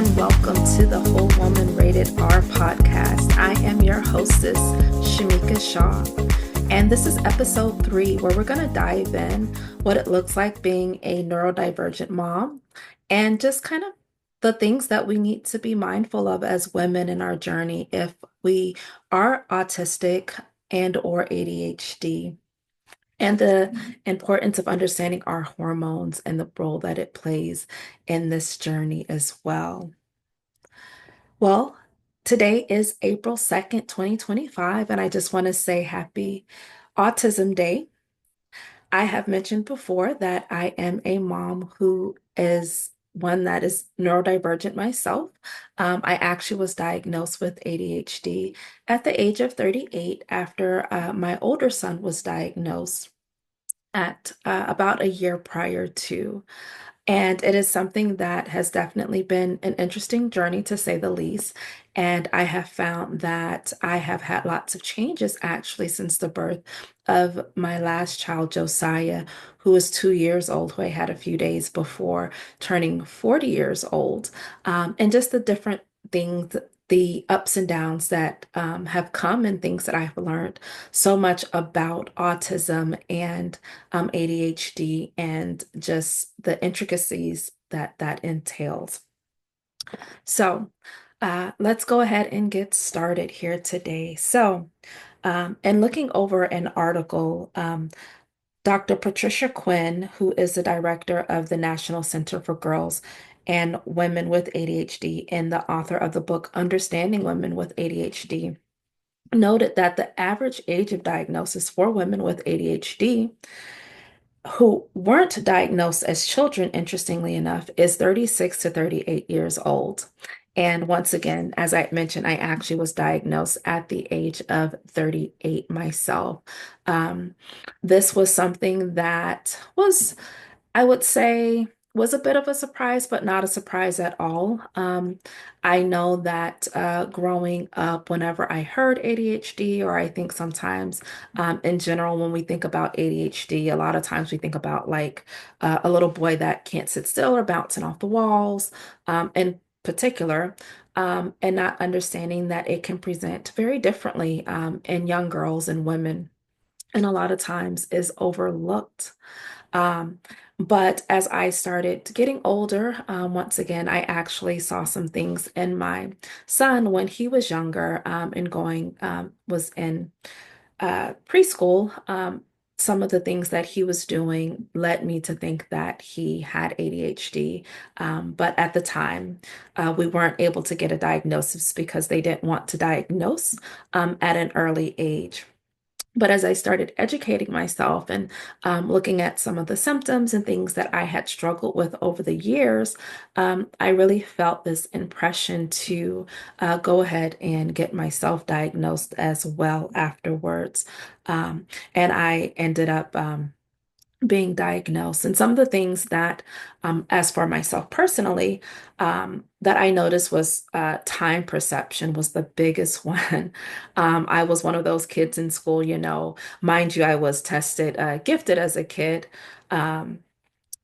and welcome to the Whole Woman Rated R podcast. I am your hostess, Shamika Shaw, and this is episode 3 where we're going to dive in what it looks like being a neurodivergent mom and just kind of the things that we need to be mindful of as women in our journey if we are autistic and or ADHD, and the importance of understanding our hormones and the role that it plays in this journey as well. Well, today is April 2nd, 2025, and I just want to say happy Autism Day. I have mentioned before that I am a mom who is one that is neurodivergent myself. I actually was diagnosed with ADHD at the age of 38 after my older son was diagnosed at about a year prior to. And it is something that has definitely been an interesting journey to say the least. And I have found that I have had lots of changes actually since the birth of my last child, Josiah, who was 2 years old, who I had a few days before turning 40 years old. And just the different things, the ups and downs that have come and things that I've learned so much about autism and ADHD and just the intricacies that that entails. So let's go ahead and get started here today. And looking over an article, Dr. Patricia Quinn, who is the director of the National Center for Girls and Women with ADHD and the author of the book Understanding Women with ADHD, noted that the average age of diagnosis for women with ADHD who weren't diagnosed as children, interestingly enough, is 36 to 38 years old. And once again, as I mentioned, I actually was diagnosed at the age of 38 myself. Um, this was something that was, I would say, was a bit of a surprise, but not a surprise at all. I know that growing up, whenever I heard ADHD, or I think sometimes in general, when we think about ADHD, a lot of times we think about like a little boy that can't sit still or bouncing off the walls, in particular, and not understanding that it can present very differently in young girls and women, and a lot of times is overlooked. Um, but as I started getting older, once again, I actually saw some things in my son when he was younger and was in preschool. Some of the things that he was doing led me to think that he had ADHD. But at the time, we weren't able to get a diagnosis because they didn't want to diagnose at an early age. But as I started educating myself and looking at some of the symptoms and things that I had struggled with over the years, I really felt this impression to go ahead and get myself diagnosed as well afterwards. And I ended up being diagnosed. And some of the things that, as for myself personally, that I noticed was time perception was the biggest one. I was one of those kids in school, mind you, I was tested gifted as a kid. Um,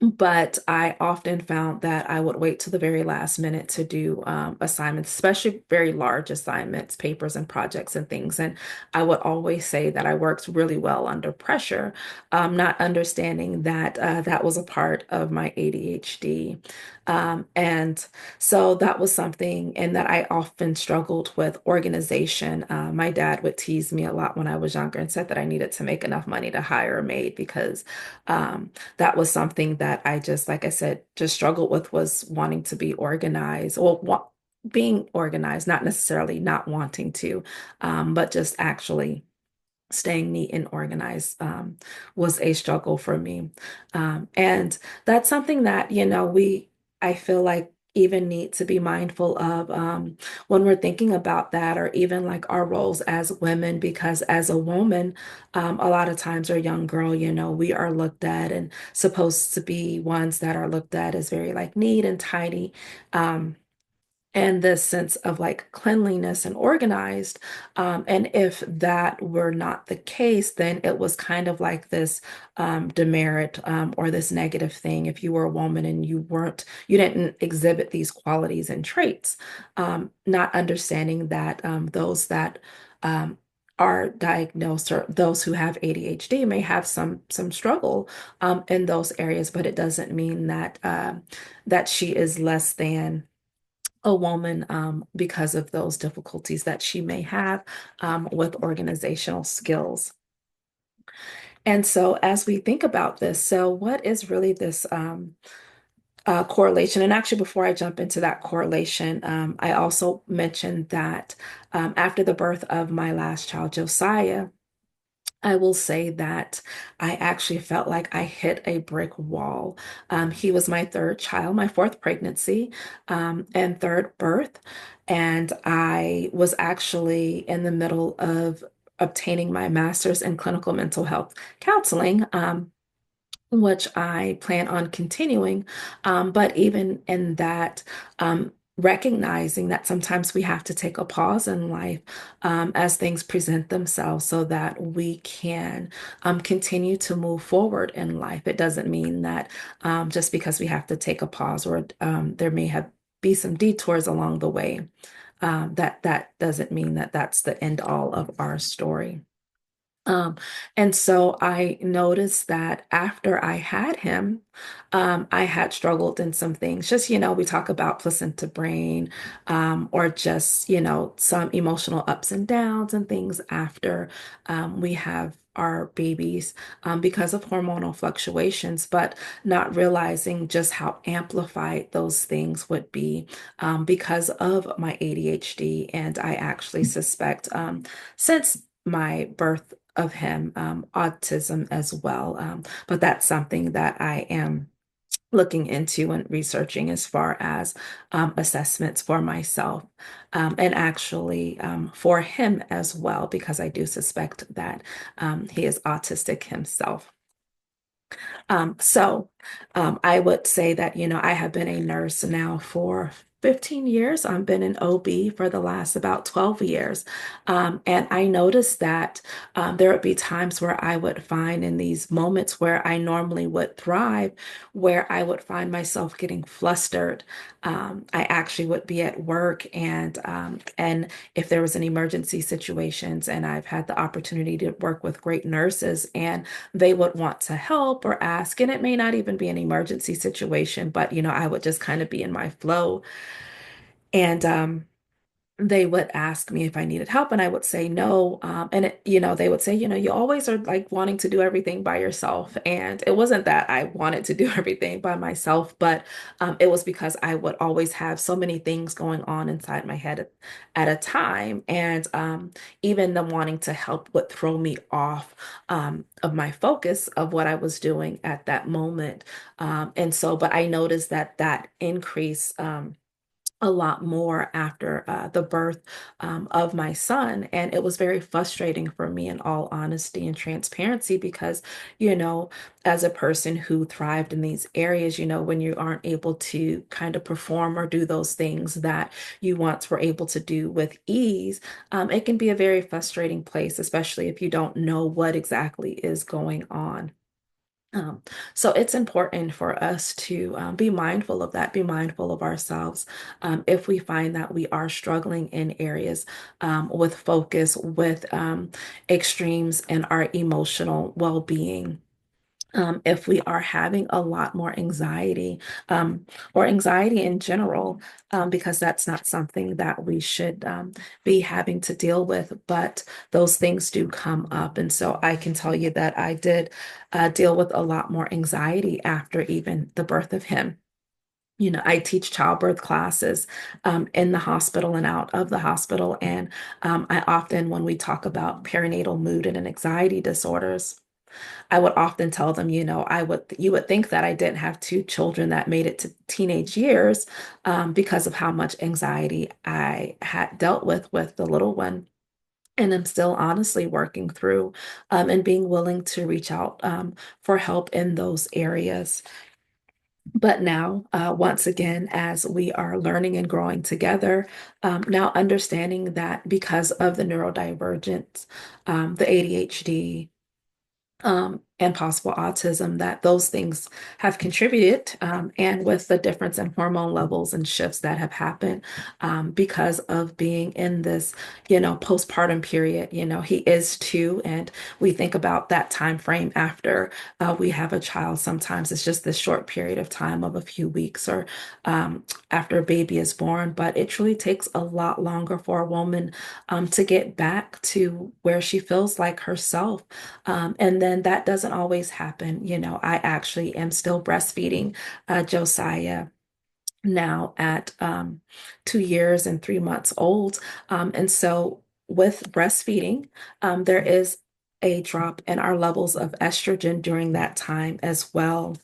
but I often found that I would wait to the very last minute to do assignments, especially very large assignments, papers and projects and things. And I would always say that I worked really well under pressure, not understanding that that was a part of my ADHD. And so that was something, and that I often struggled with organization. My dad would tease me a lot when I was younger and said that I needed to make enough money to hire a maid because that was something that I just, like I said, just struggled with, was wanting to be organized, or being organized, not necessarily not wanting to, but just actually staying neat and organized was a struggle for me. And that's something that, I feel like even need to be mindful of when we're thinking about that, or even like our roles as women, because as a woman, a lot of times, or a young girl, we are looked at and supposed to be ones that are looked at as very like neat and tidy. Um, and this sense of like cleanliness and organized. And if that were not the case, then it was kind of like this demerit or this negative thing. If you were a woman and you didn't exhibit these qualities and traits, not understanding that those that are diagnosed or those who have ADHD may have some struggle in those areas, but it doesn't mean that that she is less than a woman because of those difficulties that she may have with organizational skills. And so, as we think about this, so what is really this correlation? And actually, before I jump into that correlation, I also mentioned that after the birth of my last child, Josiah, I will say that I actually felt like I hit a brick wall. He was my third child, my fourth pregnancy, and third birth. And I was actually in the middle of obtaining my master's in clinical mental health counseling. Which I plan on continuing. But even in that, recognizing that sometimes we have to take a pause in life as things present themselves so that we can continue to move forward in life. It doesn't mean that just because we have to take a pause or there may have be some detours along the way, that doesn't mean that that's the end all of our story. Um, and so I noticed that after I had him, I had struggled in some things. Just, we talk about placenta brain, or just, some emotional ups and downs and things after we have our babies because of hormonal fluctuations, but not realizing just how amplified those things would be because of my ADHD. And I actually suspect since my birth of him, autism as well. But that's something that I am looking into and researching as far as assessments for myself and actually for him as well, because I do suspect that he is autistic himself. I would say that, I have been a nurse now for 15 years. I've been an OB for the last about 12 years. And I noticed that there would be times where I would find in these moments where I normally would thrive, where I would find myself getting flustered. I actually would be at work and if there was an emergency situations and I've had the opportunity to work with great nurses and they would want to help or ask. And it may not even be an emergency situation, but I would just kind of be in my flow. And they would ask me if I needed help, and I would say no. They would say, you always are like wanting to do everything by yourself. And it wasn't that I wanted to do everything by myself, but it was because I would always have so many things going on inside my head at a time. And even the wanting to help would throw me off of my focus of what I was doing at that moment. But I noticed that that increase. A lot more after the birth of my son. And it was very frustrating for me, in all honesty and transparency, because, you know, as a person who thrived in these areas, when you aren't able to kind of perform or do those things that you once were able to do with ease, it can be a very frustrating place, especially if you don't know what exactly is going on. Um, so it's important for us to be mindful of that, be mindful of ourselves. If we find that we are struggling in areas with focus, with extremes in our emotional well-being, if we are having a lot more anxiety or anxiety in general, because that's not something that we should be having to deal with, but those things do come up. And so I can tell you that I did deal with a lot more anxiety after even the birth of him. I teach childbirth classes in the hospital and out of the hospital. And I often, when we talk about perinatal mood and anxiety disorders, I would often tell them, you would think that I didn't have two children that made it to teenage years because of how much anxiety I had dealt with the little one. And I'm still honestly working through and being willing to reach out for help in those areas. But now, once again, as we are learning and growing together, now understanding that because of the neurodivergence, the ADHD, and possible autism, that those things have contributed, and with the difference in hormone levels and shifts that have happened, because of being in this, postpartum period. He is two, and we think about that time frame after we have a child. Sometimes it's just this short period of time of a few weeks or after a baby is born, but it truly takes a lot longer for a woman to get back to where she feels like herself, and then that doesn't always happen. I actually am still breastfeeding Josiah now at 2 years and 3 months old. And so with breastfeeding, there is a drop in our levels of estrogen during that time as well.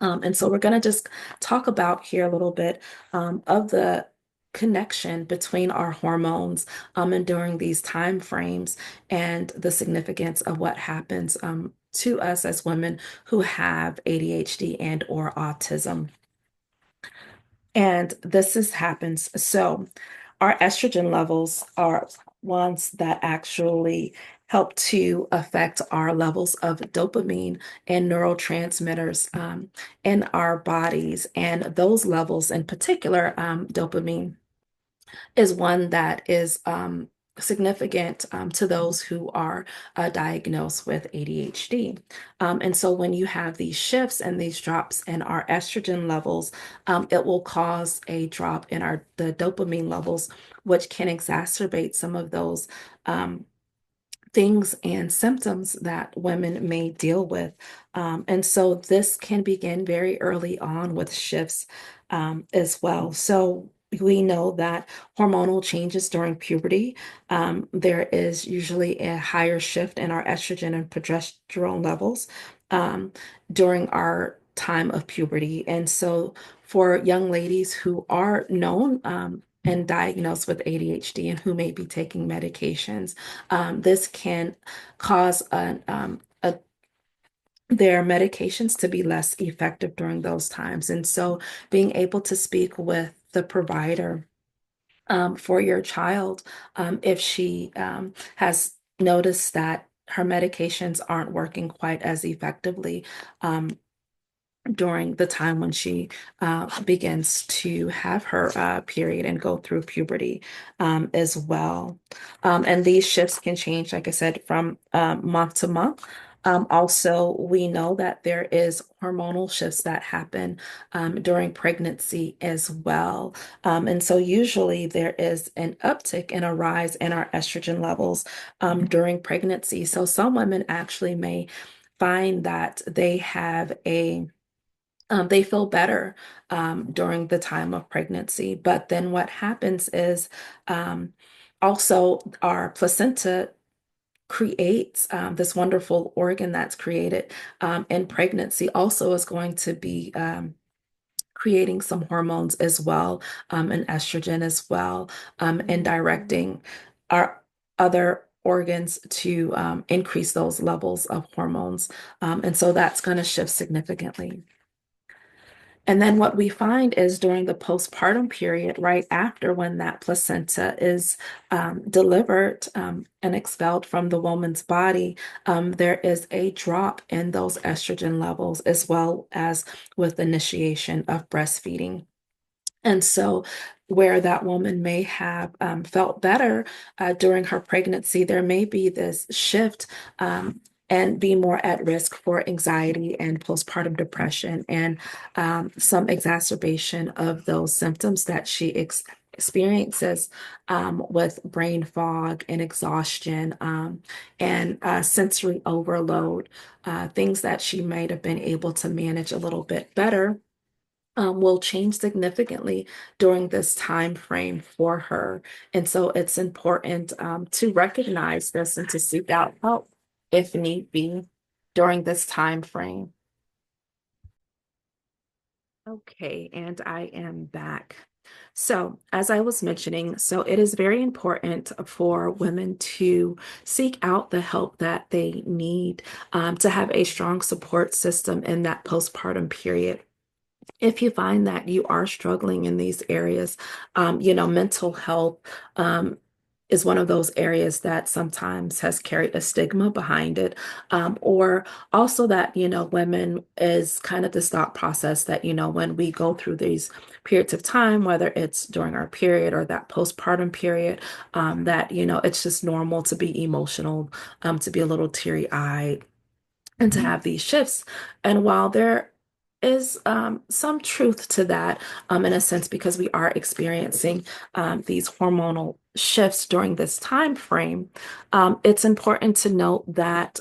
And so we're going to just talk about here a little bit of the connection between our hormones and during these time frames and the significance of what happens to us as women who have ADHD and or autism. And happens. So our estrogen levels are ones that actually help to affect our levels of dopamine and neurotransmitters in our bodies. And those levels, in particular, dopamine, is one that is significant to those who are diagnosed with ADHD. And so when you have these shifts and these drops in our estrogen levels, it will cause a drop in the dopamine levels, which can exacerbate some of those things and symptoms that women may deal with. And so this can begin very early on with shifts as well. So we know that hormonal changes during puberty, there is usually a higher shift in our estrogen and progesterone levels um, during our time of puberty. And so for young ladies who are known and diagnosed with ADHD and who may be taking medications, this can cause their medications to be less effective during those times. And so being able to speak with the provider for your child, if she has noticed that her medications aren't working quite as effectively, during the time when she begins to have her period and go through puberty as well. And these shifts can change, like I said, from month to month. Also, we know that there is hormonal shifts that happen during pregnancy as well. And so usually there is an uptick and a rise in our estrogen levels during pregnancy. So some women actually may find that they feel better during the time of pregnancy. But then what happens is um, also our placenta creates this wonderful organ that's created in pregnancy, also is going to be creating some hormones as well, and estrogen as well, and directing our other organs to increase those levels of hormones. And so that's going to shift significantly. And then what we find is during the postpartum period, right after when that placenta is delivered and expelled from the woman's body, there is a drop in those estrogen levels as well as with initiation of breastfeeding. And so, where that woman may have felt better during her pregnancy, there may be this shift and be more at risk for anxiety and postpartum depression and some exacerbation of those symptoms that she experiences with brain fog and exhaustion and sensory overload, things that she might have been able to manage a little bit better will change significantly during this time frame for her. And so it's important to recognize this and to seek out help if need be during this time frame. Okay, and I am back. So, as I was mentioning, so it is very important for women to seek out the help that they need to have a strong support system in that postpartum period. if you find that you are struggling in these areas, mental health is one of those areas that sometimes has carried a stigma behind it, or also that, women is kind of this thought process that, when we go through these periods of time, whether it's during our period or that postpartum period, that, it's just normal to be emotional, to be a little teary-eyed and to have these shifts. And while there is some truth to that, in a sense, because we are experiencing these hormonal shifts during this time frame, it's important to note that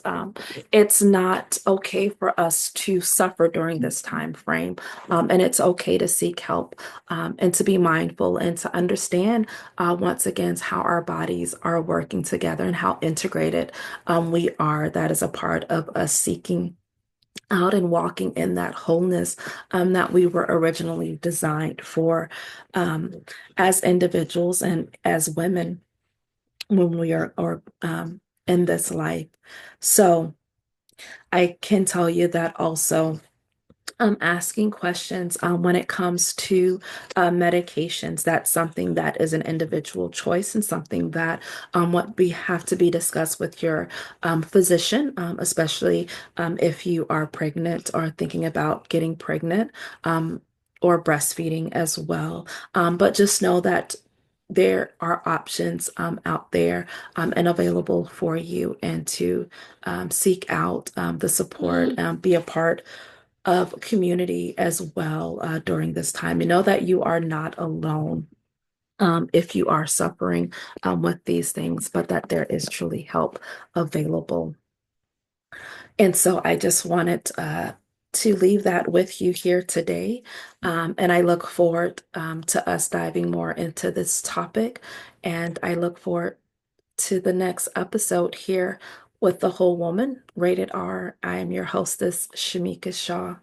it's not okay for us to suffer during this time frame, and it's okay to seek help and to be mindful and to understand once again how our bodies are working together and how integrated we are. That is a part of us seeking out and walking in that wholeness that we were originally designed for um, as individuals and as women when we are or in this life. So I can tell you that also asking questions when it comes to medications. That's something that is an individual choice and something that what we have to be discussed with your physician, especially if you are pregnant or thinking about getting pregnant. Or breastfeeding as well. But just know that there are options out there and available for you, and to seek out the support, be a part of community as well during this time. You know that you are not alone if you are suffering with these things, but that there is truly help available. And so I just wanted to leave that with you here today. And I look forward to us diving more into this topic. And I look forward to the next episode here with The Whole Woman, rated R. I am your hostess, Shamika Shaw.